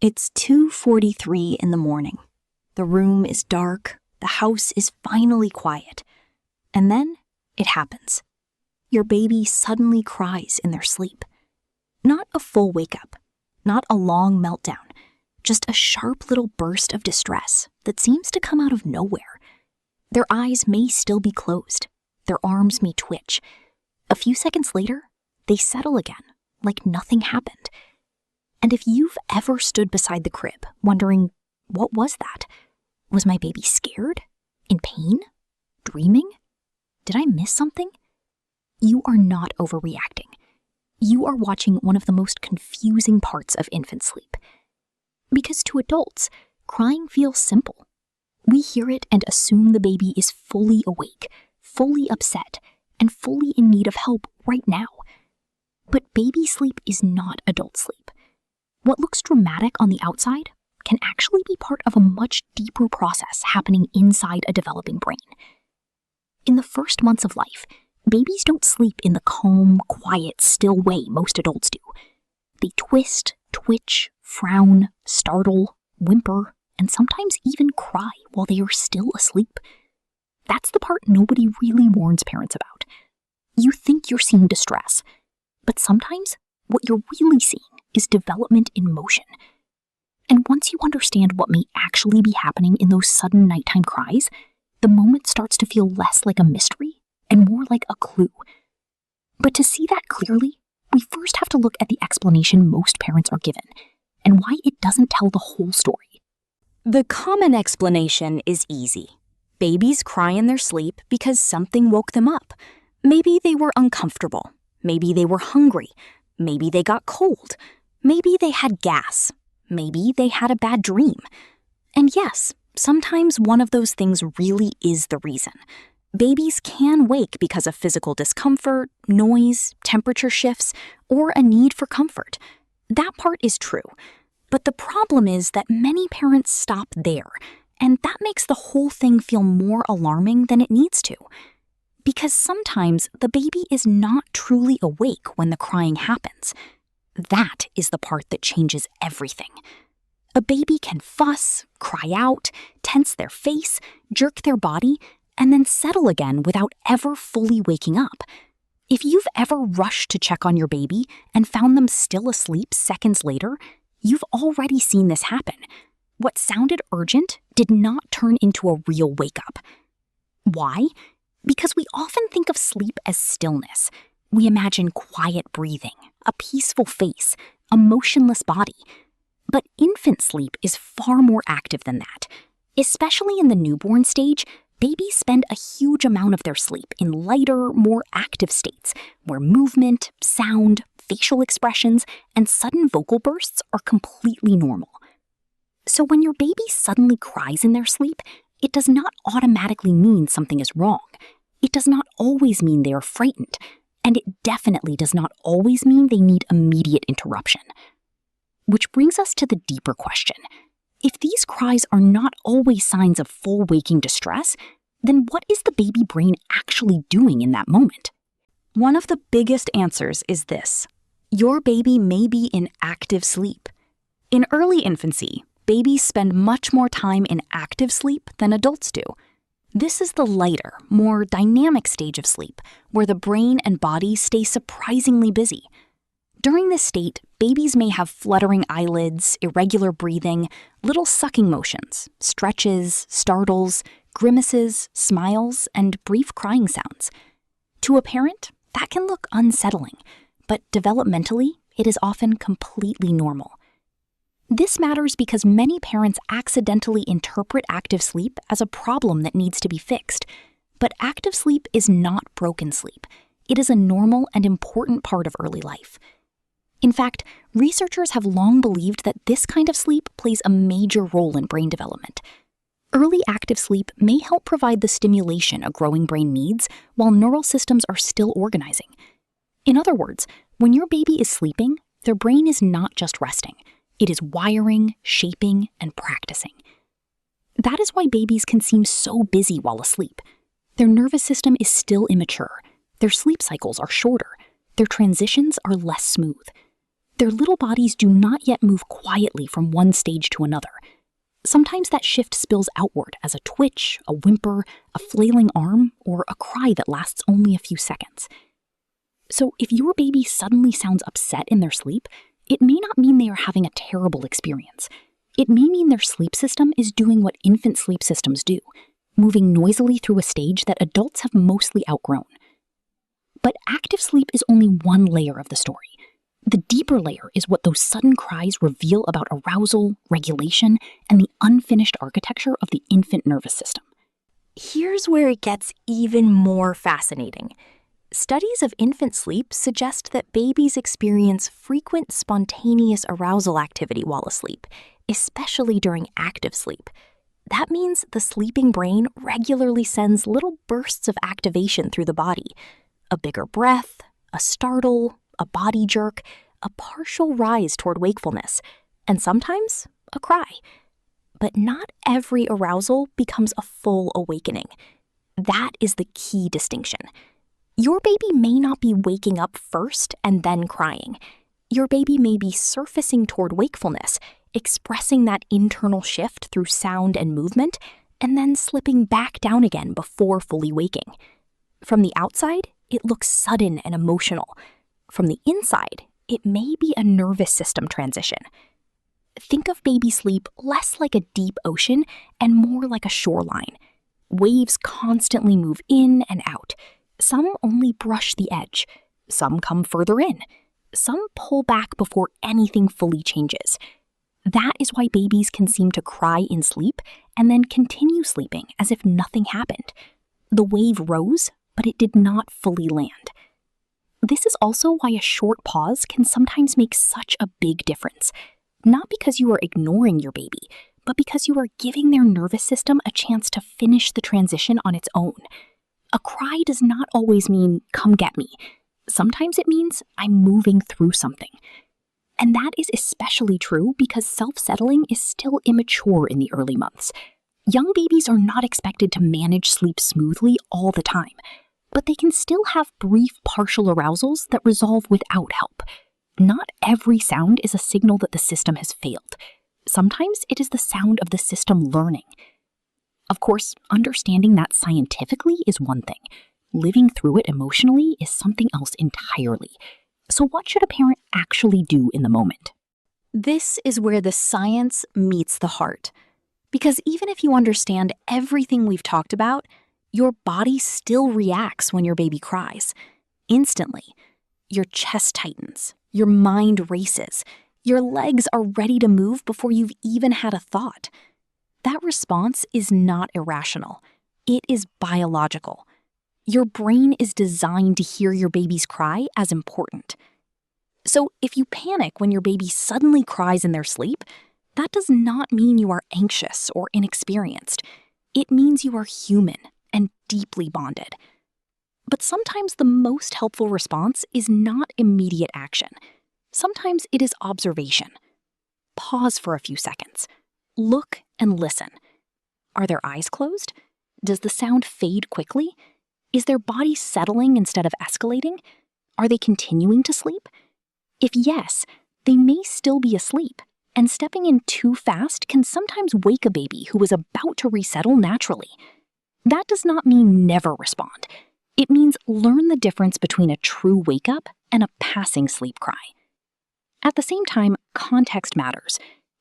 It's 2:43 in the morning. The room is dark, the house is finally quiet. And then it happens. Your baby suddenly cries in their sleep. Not a full wake-up, not a long meltdown, just a sharp little burst of distress that seems to come out of nowhere. Their eyes may still be closed, their arms may twitch. A few seconds later, they settle again, like nothing happened. And if you've ever stood beside the crib wondering, what was that? Was my baby scared? In pain? Dreaming? Did I miss something? You are not overreacting. You are watching one of the most confusing parts of infant sleep. Because to adults, crying feels simple. We hear it and assume the baby is fully awake, fully upset, and fully in need of help right now. But baby sleep is not adult sleep. What looks dramatic on the outside can actually be part of a much deeper process happening inside a developing brain. In the first months of life, babies don't sleep in the calm, quiet, still way most adults do. They twist, twitch, frown, startle, whimper, and sometimes even cry while they are still asleep. That's the part nobody really warns parents about. You think you're seeing distress, but sometimes what you're really seeing is development in motion. And once you understand what may actually be happening in those sudden nighttime cries, the moment starts to feel less like a mystery and more like a clue. But to see that clearly, we first have to look at the explanation most parents are given and why it doesn't tell the whole story. The common explanation is easy. Babies cry in their sleep because something woke them up. Maybe they were uncomfortable. Maybe they were hungry. Maybe they got cold. Maybe they had gas. Maybe they had a bad dream. And yes, sometimes one of those things really is the reason. Babies can wake because of physical discomfort, noise, temperature shifts, or a need for comfort. That part is true. But the problem is that many parents stop there, and that makes the whole thing feel more alarming than it needs to. Because sometimes the baby is not truly awake when the crying happens. That is the part that changes everything. A baby can fuss, cry out, tense their face, jerk their body, and then settle again without ever fully waking up. If you've ever rushed to check on your baby and found them still asleep seconds later, you've already seen this happen. What sounded urgent did not turn into a real wake-up. Why? Because we often think of sleep as stillness. We imagine quiet breathing, a peaceful face, a motionless body. But infant sleep is far more active than that. Especially in the newborn stage, babies spend a huge amount of their sleep in lighter, more active states, where movement, sound, facial expressions, and sudden vocal bursts are completely normal. So when your baby suddenly cries in their sleep, it does not automatically mean something is wrong. It does not always mean they are frightened. And it definitely does not always mean they need immediate interruption. Which brings us to the deeper question. If these cries are not always signs of full waking distress, then what is the baby brain actually doing in that moment? One of the biggest answers is this. Your baby may be in active sleep. In early infancy, babies spend much more time in active sleep than adults do. This is the lighter, more dynamic stage of sleep, where the brain and body stay surprisingly busy. During this state, babies may have fluttering eyelids, irregular breathing, little sucking motions, stretches, startles, grimaces, smiles, and brief crying sounds. To a parent, that can look unsettling, but developmentally, it is often completely normal. This matters because many parents accidentally interpret active sleep as a problem that needs to be fixed. But active sleep is not broken sleep. It is a normal and important part of early life. In fact, researchers have long believed that this kind of sleep plays a major role in brain development. Early active sleep may help provide the stimulation a growing brain needs while neural systems are still organizing. In other words, when your baby is sleeping, their brain is not just resting. It is wiring, shaping, and practicing. That is why babies can seem so busy while asleep. Their nervous system is still immature. Their sleep cycles are shorter. Their transitions are less smooth. Their little bodies do not yet move quietly from one stage to another. Sometimes that shift spills outward as a twitch, a whimper, a flailing arm, or a cry that lasts only a few seconds. So if your baby suddenly sounds upset in their sleep, it may not mean they are having a terrible experience. It may mean their sleep system is doing what infant sleep systems do, moving noisily through a stage that adults have mostly outgrown. But active sleep is only one layer of the story. The deeper layer is what those sudden cries reveal about arousal, regulation, and the unfinished architecture of the infant nervous system. Here's where it gets even more fascinating. Studies of infant sleep suggest that babies experience frequent spontaneous arousal activity while asleep, especially during active sleep. That means the sleeping brain regularly sends little bursts of activation through the body. A bigger breath, a startle, a body jerk, a partial rise toward wakefulness, and sometimes a cry. But not every arousal becomes a full awakening. That is the key distinction. Your baby may not be waking up first and then crying. Your baby may be surfacing toward wakefulness, expressing that internal shift through sound and movement, and then slipping back down again before fully waking. From the outside, it looks sudden and emotional. From the inside, it may be a nervous system transition. Think of baby sleep less like a deep ocean and more like a shoreline. Waves constantly move in and out. Some only brush the edge. Some come further in. Some pull back before anything fully changes. That is why babies can seem to cry in sleep and then continue sleeping as if nothing happened. The wave rose, but it did not fully land. This is also why a short pause can sometimes make such a big difference. Not because you are ignoring your baby, but because you are giving their nervous system a chance to finish the transition on its own. A cry does not always mean, "come get me." Sometimes it means, "I'm moving through something." And that is especially true because self-settling is still immature in the early months. Young babies are not expected to manage sleep smoothly all the time, but they can still have brief partial arousals that resolve without help. Not every sound is a signal that the system has failed. Sometimes it is the sound of the system learning. Of course, understanding that scientifically is one thing. Living through it emotionally is something else entirely. So what should a parent actually do in the moment? This is where the science meets the heart. Because even if you understand everything we've talked about, your body still reacts when your baby cries. Instantly. Your chest tightens. Your mind races. Your legs are ready to move before you've even had a thought. That response is not irrational. It is biological. Your brain is designed to hear your baby's cry as important. So if you panic when your baby suddenly cries in their sleep, that does not mean you are anxious or inexperienced. It means you are human and deeply bonded. But sometimes the most helpful response is not immediate action. Sometimes it is observation. Pause for a few seconds. Look and listen. Are their eyes closed? Does the sound fade quickly? Is their body settling instead of escalating? Are they continuing to sleep? If yes, they may still be asleep, and stepping in too fast can sometimes wake a baby who is about to resettle naturally. That does not mean never respond. It means learn the difference between a true wake-up and a passing sleep cry. At the same time, context matters.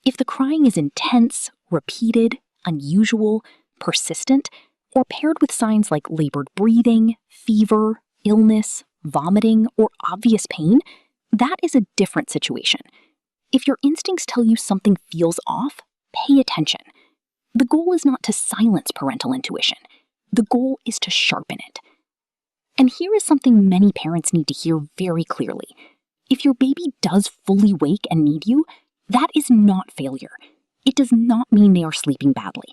If the crying is intense, repeated, unusual, persistent, or paired with signs like labored breathing, fever, illness, vomiting, or obvious pain, that is a different situation. If your instincts tell you something feels off, pay attention. The goal is not to silence parental intuition. The goal is to sharpen it. And here is something many parents need to hear very clearly. If your baby does fully wake and need you, that is not failure. It does not mean they are sleeping badly.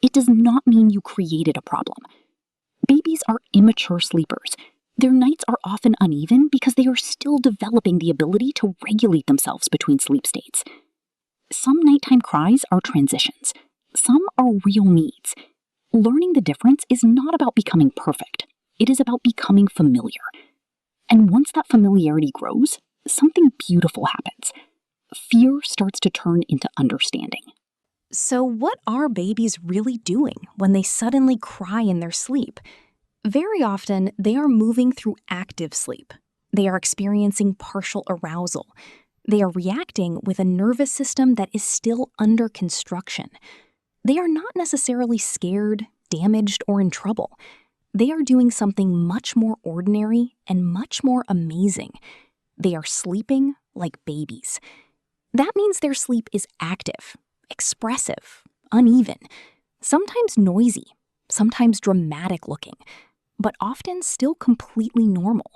It does not mean you created a problem. Babies are immature sleepers. Their nights are often uneven because they are still developing the ability to regulate themselves between sleep states. Some nighttime cries are transitions. Some are real needs. Learning the difference is not about becoming perfect. It is about becoming familiar. And once that familiarity grows, something beautiful happens. Fear starts to turn into understanding. So, what are babies really doing when they suddenly cry in their sleep? Very often, they are moving through active sleep. They are experiencing partial arousal. They are reacting with a nervous system that is still under construction. They are not necessarily scared, damaged, or in trouble. They are doing something much more ordinary and much more amazing. They are sleeping like babies. That means their sleep is active, expressive, uneven, sometimes noisy, sometimes dramatic looking, but often still completely normal.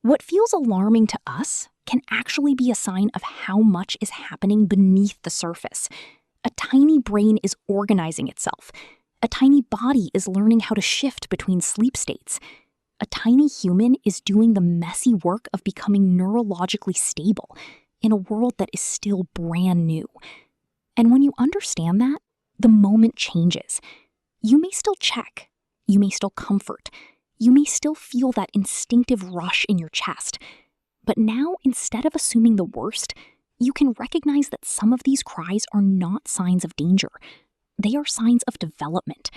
What feels alarming to us can actually be a sign of how much is happening beneath the surface. A tiny brain is organizing itself. A tiny body is learning how to shift between sleep states. A tiny human is doing the messy work of becoming neurologically stable in a world that is still brand new. And when you understand that, the moment changes. You may still check. You may still comfort. You may still feel that instinctive rush in your chest. But now, instead of assuming the worst, you can recognize that some of these cries are not signs of danger. They are signs of development.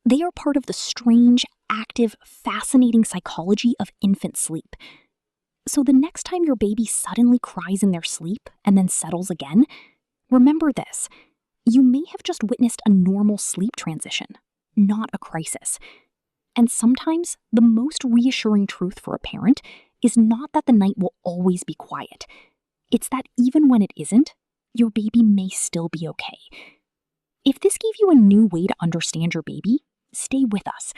They are part of the strange, active, fascinating psychology of infant sleep. So the next time your baby suddenly cries in their sleep and then settles again, remember this. You may have just witnessed a normal sleep transition, not a crisis. And sometimes the most reassuring truth for a parent is not that the night will always be quiet. It's that even when it isn't, your baby may still be okay. If this gave you a new way to understand your baby, stay with us.